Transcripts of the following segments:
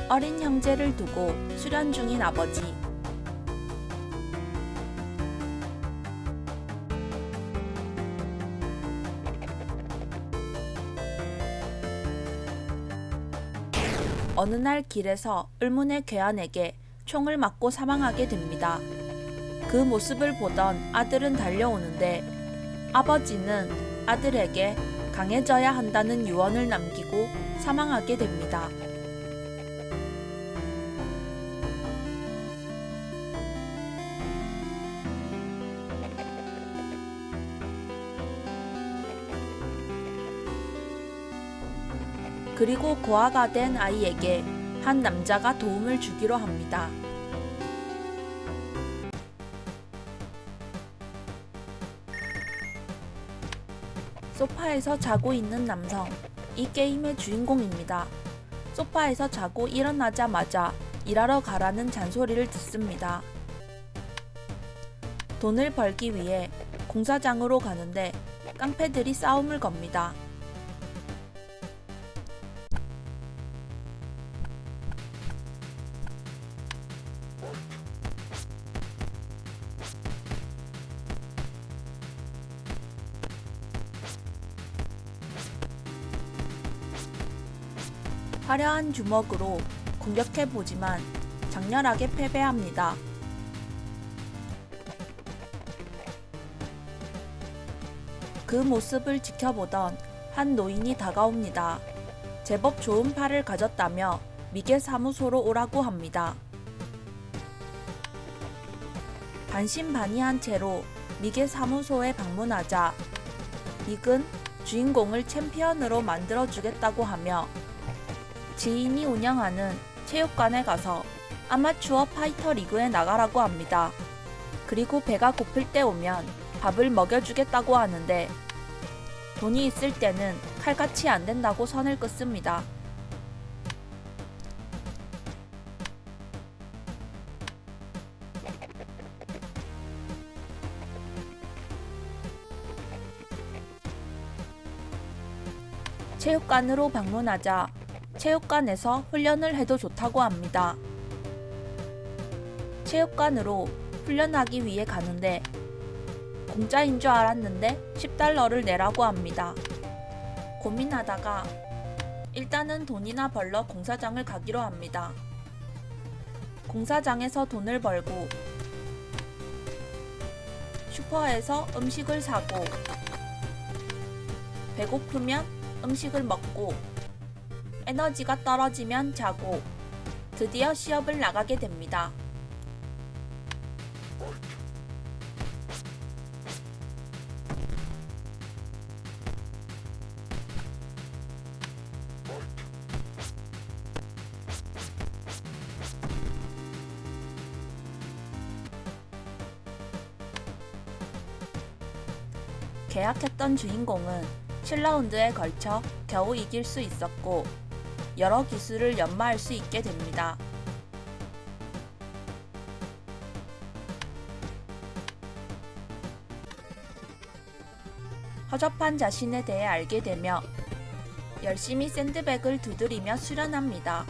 어린 형제를 두고 수련 중인 아버지. 어느 날 길에서 의문의 괴한에게 총을 맞고 사망하게 됩니다. 그 모습을 보던 아들은 달려오는데 아버지는 아들에게 강해져야 한다는 유언을 남기고 사망하게 됩니다. 그리고 고아가 된 아이에게 한 남자가 도움을 주기로 합니다. 소파에서 자고 있는 남성, 이 게임의 주인공입니다. 소파에서 자고 일어나자마자 일하러 가라는 잔소리를 듣습니다. 돈을 벌기 위해 공사장으로 가는데 깡패들이 싸움을 겁니다. 화려한 주먹으로 공격해보지만 장렬하게 패배합니다. 그 모습을 지켜보던 한 노인이 다가옵니다. 제법 좋은 팔을 가졌다며 미개 사무소로 오라고 합니다. 반신반의한 채로 미개 사무소에 방문하자 믹은 주인공을 챔피언으로 만들어주겠다고 하며 지인이 운영하는 체육관에 가서 아마추어 파이터 리그에 나가라고 합니다. 그리고 배가 고플 때 오면 밥을 먹여주겠다고 하는데 돈이 있을 때는 칼같이 안 된다고 선을 긋습니다. 체육관으로 방문하자 체육관에서 훈련을 해도 좋다고 합니다. 체육관으로 훈련하기 위해 가는데 공짜인 줄 알았는데 $10를 내라고 합니다. 고민하다가 일단은 돈이나 벌러 공사장을 가기로 합니다. 공사장에서 돈을 벌고 슈퍼에서 음식을 사고 배고프면 음식을 먹고 에너지가 떨어지면 자고 드디어 시합을 나가게 됩니다. 계약했던 주인공은 7라운드에 걸쳐 겨우 이길 수 있었고 여러 기술을 연마할 수 있게 됩니다. 허접한 자신에 대해 알게 되며 열심히 샌드백을 두드리며 수련합니다.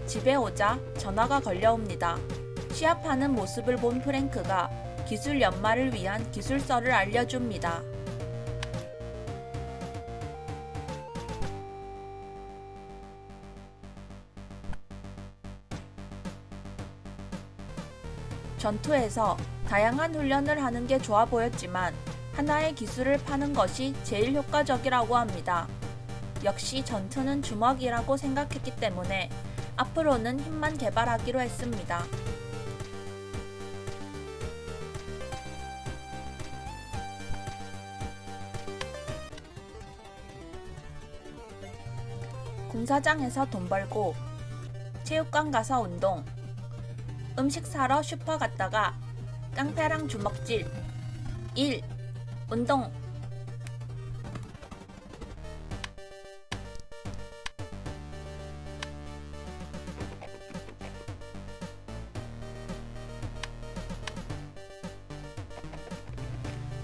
집에 오자 전화가 걸려옵니다. 시합하는 모습을 본 프랭크가 기술 연마를 위한 기술서를 알려줍니다. 전투에서 다양한 훈련을 하는 게 좋아 보였지만 하나의 기술을 파는 것이 제일 효과적이라고 합니다. 역시 전투는 주먹이라고 생각했기 때문에 앞으로는 힘만 개발하기로 했습니다. 공사장에서 돈 벌고 체육관 가서 운동, 음식 사러 슈퍼 갔다가 깡패랑 주먹질, 일, 운동.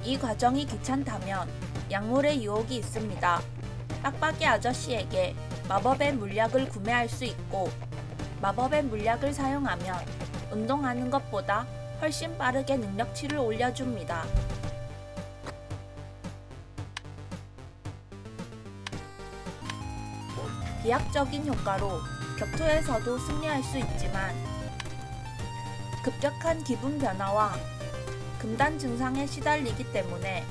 이 과정이 귀찮다면 약물의 유혹이 있습니다. 빡빡이 아저씨에게 마법의 물약을 구매할 수 있고 마법의 물약을 사용하면 운동하는 것보다 훨씬 빠르게 능력치를 올려줍니다. 비약적인 효과로 격투에서도 승리할 수 있지만 급격한 기분 변화와 금단 증상에 시달리기 때문에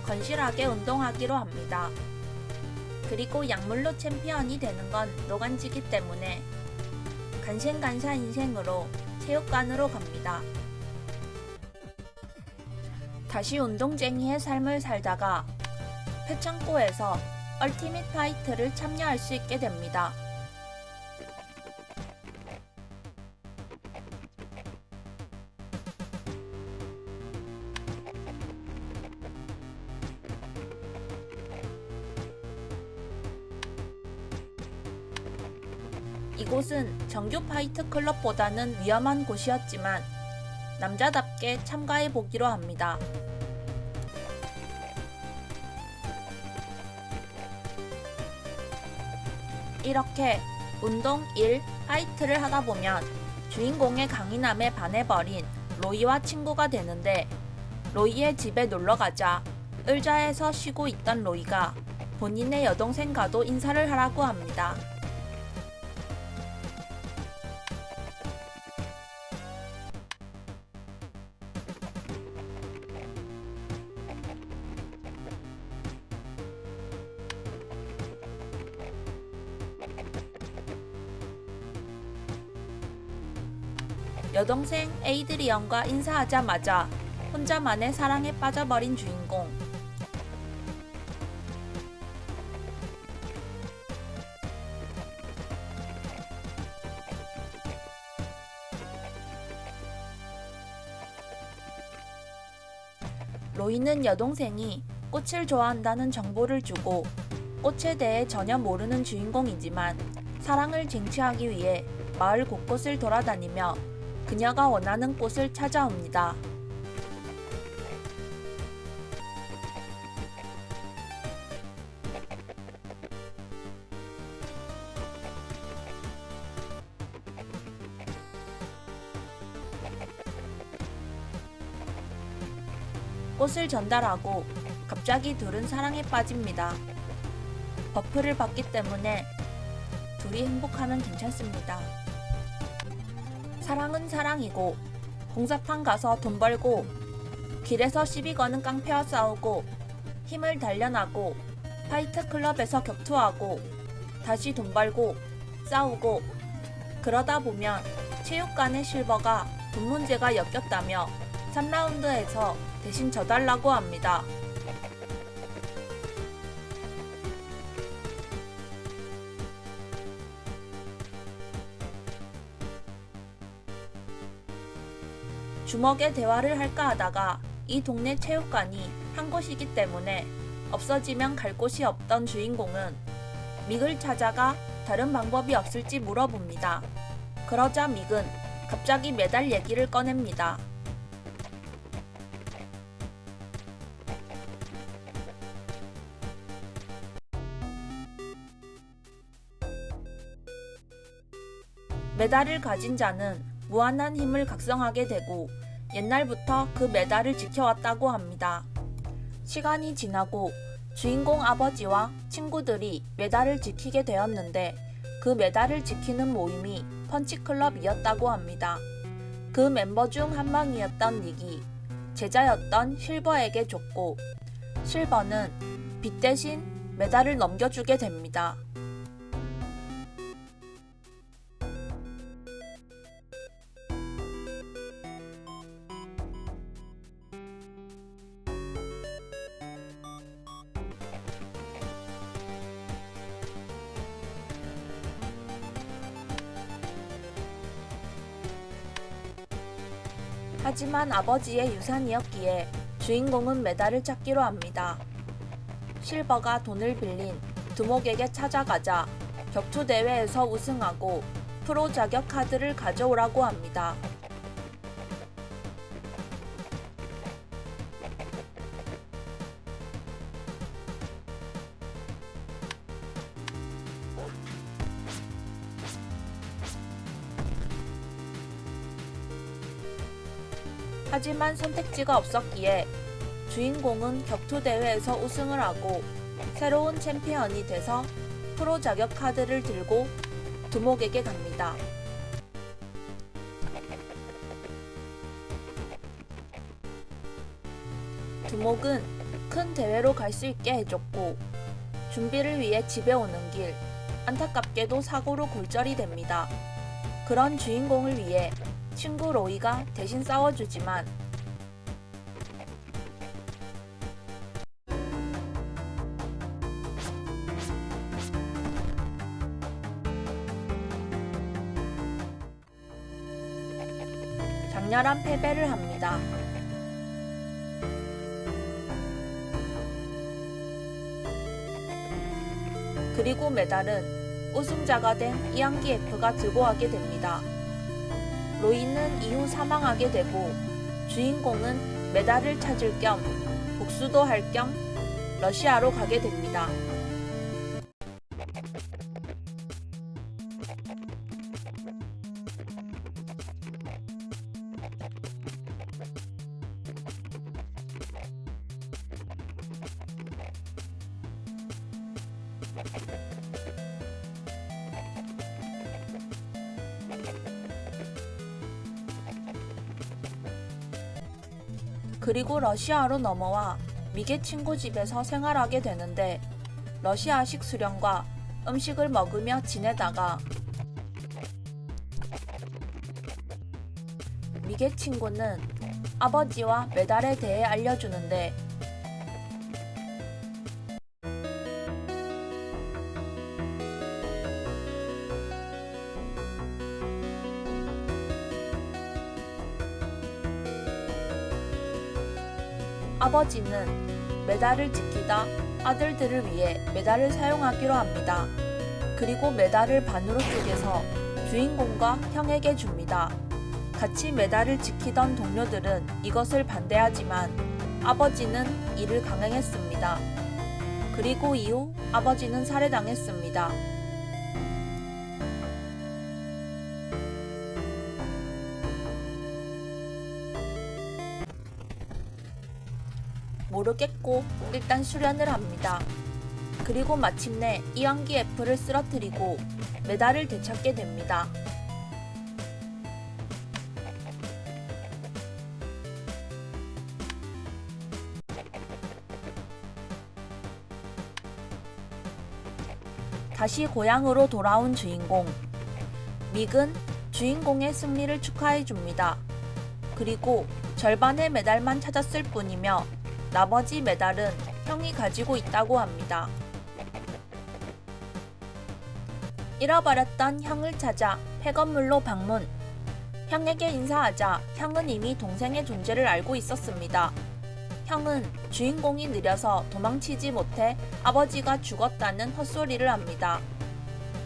건실하게 운동하기로 합니다. 그리고 약물로 챔피언이 되는 건 노간지기 때문에 간생간사 인생으로 체육관으로 갑니다. 다시 운동쟁이의 삶을 살다가 패창고에서 얼티밋 파이트를 참여할 수 있게 됩니다. 이곳은 정규 파이트 클럽보다는 위험한 곳이었지만 남자답게 참가해 보기로 합니다. 이렇게 운동 1, 파이트를 하다 보면 주인공의 강인함에 반해버린 로이와 친구가 되는데 로이의 집에 놀러가자 의자에서 쉬고 있던 로이가 본인의 여동생과도 인사를 하라고 합니다. 여동생 에이드리언과 인사하자마자 혼자만의 사랑에 빠져버린 주인공. 로이는 여동생이 꽃을 좋아한다는 정보를 주고 꽃에 대해 전혀 모르는 주인공이지만 사랑을 쟁취하기 위해 마을 곳곳을 돌아다니며 그녀가 원하는 꽃을 찾아옵니다. 꽃을 전달하고 갑자기 둘은 사랑에 빠집니다. 버프를 받기 때문에 둘이 행복하면 괜찮습니다. 사랑은 사랑이고 공사판 가서 돈 벌고 길에서 시비 거는 깡패와 싸우고 힘을 단련하고 파이트 클럽에서 격투하고 다시 돈 벌고 싸우고 그러다 보면 체육관의 실버가 돈 문제가 엮였다며 3라운드에서 대신 져달라고 합니다. 주먹에 대화를 할까 하다가 이 동네 체육관이 한 곳이기 때문에 없어지면 갈 곳이 없던 주인공은 믹을 찾아가 다른 방법이 없을지 물어봅니다. 그러자 믹은 갑자기 메달 얘기를 꺼냅니다. 메달을 가진 자는 무한한 힘을 각성하게 되고 옛날부터 그 메달을 지켜왔다고 합니다. 시간이 지나고 주인공 아버지와 친구들이 메달을 지키게 되었는데 그 메달을 지키는 모임이 펀치클럽이었다고 합니다. 그 멤버 중 한 명이었던 닉이 제자였던 실버에게 줬고 실버는 빚 대신 메달을 넘겨주게 됩니다. 하지만 아버지의 유산이었기에 주인공은 메달을 찾기로 합니다. 실버가 돈을 빌린 두목에게 찾아가자 격투 대회에서 우승하고 프로 자격 카드를 가져오라고 합니다. 하지만 선택지가 없었기에 주인공은 격투 대회에서 우승을 하고 새로운 챔피언이 돼서 프로 자격 카드를 들고 두목에게 갑니다. 두목은 큰 대회로 갈 수 있게 해줬고 준비를 위해 집에 오는 길 안타깝게도 사고로 골절이 됩니다. 그런 주인공을 위해 친구 로이가 대신 싸워주지만 장렬한 패배를 합니다. 그리고 메달은 우승자가 된 이항기 F가 들고 가게 됩니다. 로이는 이후 사망하게 되고 주인공은 메달을 찾을 겸 복수도 할 겸 러시아로 가게 됩니다. 그리고 러시아로 넘어와 미개 친구 집에서 생활하게 되는데 러시아식 수련과 음식을 먹으며 지내다가 미개 친구는 아버지와 메달에 대해 알려주는데 아버지는 메달을 지키다 아들들을 위해 메달을 사용하기로 합니다. 그리고 메달을 반으로 쪼개서 주인공과 형에게 줍니다. 같이 메달을 지키던 동료들은 이것을 반대하지만 아버지는 이를 강행했습니다. 그리고 이후 아버지는 살해당했습니다. 모르겠고 일단 수련을 합니다. 그리고 마침내 이항기 F를 쓰러뜨리고 메달을 되찾게 됩니다. 다시 고향으로 돌아온 주인공. 믹은 주인공의 승리를 축하해줍니다. 그리고 절반의 메달만 찾았을 뿐이며 나머지 메달은 형이 가지고 있다고 합니다. 잃어버렸던 형을 찾아 폐건물로 방문. 형에게 인사하자 형은 이미 동생의 존재를 알고 있었습니다. 형은 주인공이 느려서 도망치지 못해 아버지가 죽었다는 헛소리를 합니다.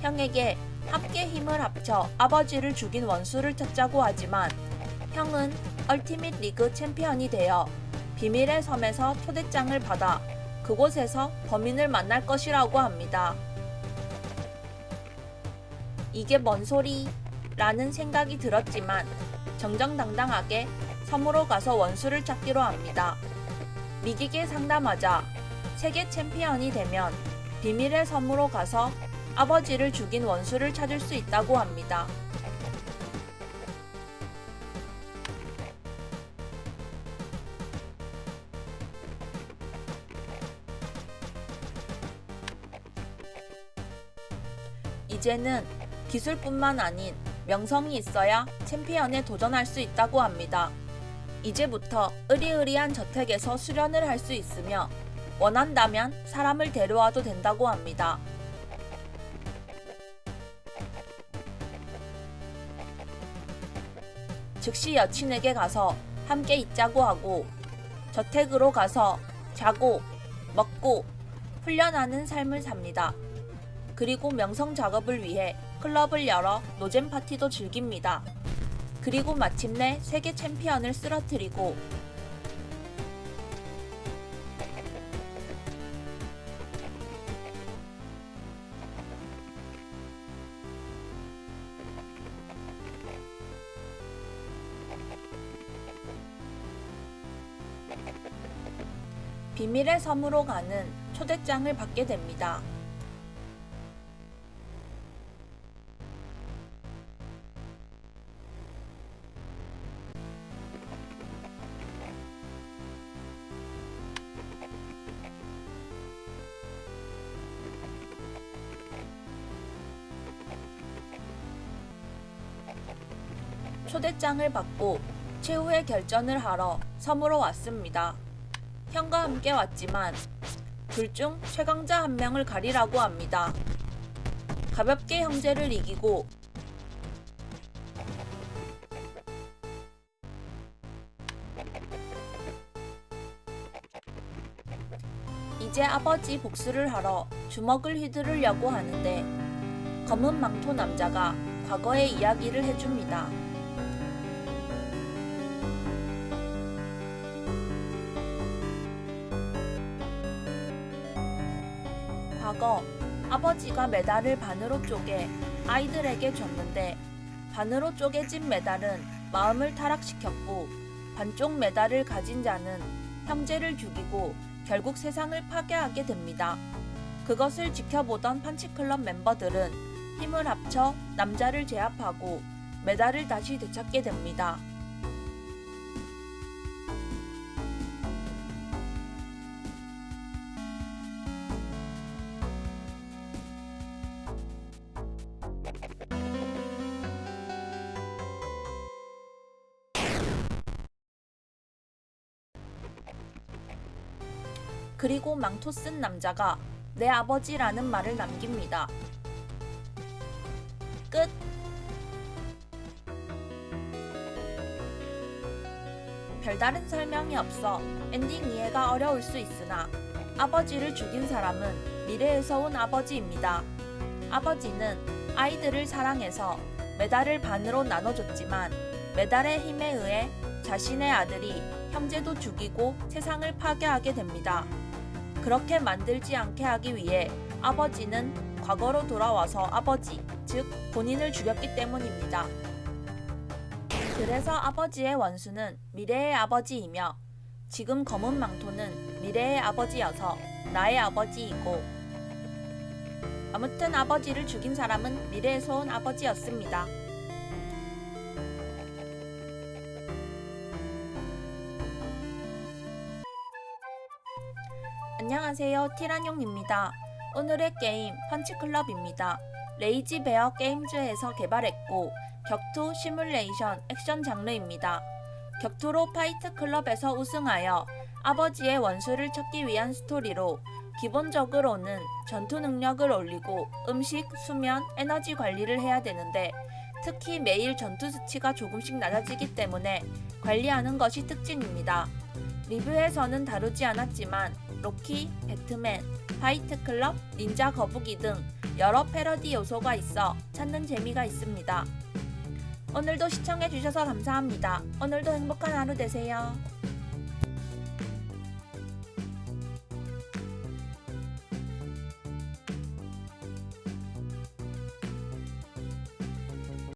형에게 함께 힘을 합쳐 아버지를 죽인 원수를 찾자고 하지만 형은 얼티밋 리그 챔피언이 되어 비밀의 섬에서 초대장을 받아 그곳에서 범인을 만날 것이라고 합니다. 이게 뭔 소리? 라는 생각이 들었지만 정정당당하게 섬으로 가서 원수를 찾기로 합니다. 믹에게 상담하자 세계 챔피언이 되면 비밀의 섬으로 가서 아버지를 죽인 원수를 찾을 수 있다고 합니다. 이제는 기술뿐만 아닌 명성이 있어야 챔피언에 도전할 수 있다고 합니다. 이제부터 으리으리한 저택에서 수련을 할 수 있으며 원한다면 사람을 데려와도 된다고 합니다. 즉시 여친에게 가서 함께 있자고 하고 저택으로 가서 자고 먹고 훈련하는 삶을 삽니다. 그리고 명성 작업을 위해 클럽을 열어 노잼 파티도 즐깁니다. 그리고 마침내 세계 챔피언을 쓰러뜨리고 비밀의 섬으로 가는 초대장을 받게 됩니다. 초대장을 받고 최후의 결전을 하러 섬으로 왔습니다. 형과 함께 왔지만 둘 중 최강자 한 명을 가리라고 합니다. 가볍게 형제를 이기고 이제 아버지 복수를 하러 주먹을 휘두르려고 하는데 검은 망토 남자가 과거의 이야기를 해줍니다. 과거 아버지가 메달을 반으로 쪼개 아이들에게 줬는데 반으로 쪼개진 메달은 마음을 타락시켰고 반쪽 메달을 가진 자는 형제를 죽이고 결국 세상을 파괴하게 됩니다. 그것을 지켜보던 펀치클럽 멤버들은 힘을 합쳐 남자를 제압하고 메달을 다시 되찾게 됩니다. 그리고 망토 쓴 남자가 내 아버지라는 말을 남깁니다. 끝. 별다른 설명이 없어 엔딩 이해가 어려울 수 있으나 아버지를 죽인 사람은 미래에서 온 아버지입니다. 아버지는 아이들을 사랑해서 메달을 반으로 나눠줬지만 메달의 힘에 의해 자신의 아들이 형제도 죽이고 세상을 파괴하게 됩니다. 그렇게 만들지 않게 하기 위해 아버지는 과거로 돌아와서 아버지, 즉 본인을 죽였기 때문입니다. 그래서 아버지의 원수는 미래의 아버지이며 지금 검은 망토는 미래의 아버지여서 나의 아버지이고 아무튼 아버지를 죽인 사람은 미래에서 온 아버지였습니다. 안녕하세요, 티란용입니다. 오늘의 게임 펀치클럽입니다. 레이지 베어 게임즈에서 개발했고 격투, 시뮬레이션, 액션 장르입니다. 격투로 파이트 클럽에서 우승하여 아버지의 원수를 찾기 위한 스토리로 기본적으로는 전투 능력을 올리고 음식, 수면, 에너지 관리를 해야 되는데 특히 매일 전투 수치가 조금씩 낮아지기 때문에 관리하는 것이 특징입니다. 리뷰에서는 다루지 않았지만 로키, 배트맨, 파이트 클럽, 닌자 거북이 등 여러 패러디 요소가 있어 찾는 재미가 있습니다. 오늘도 시청해주셔서 감사합니다. 오늘도 행복한 하루 되세요.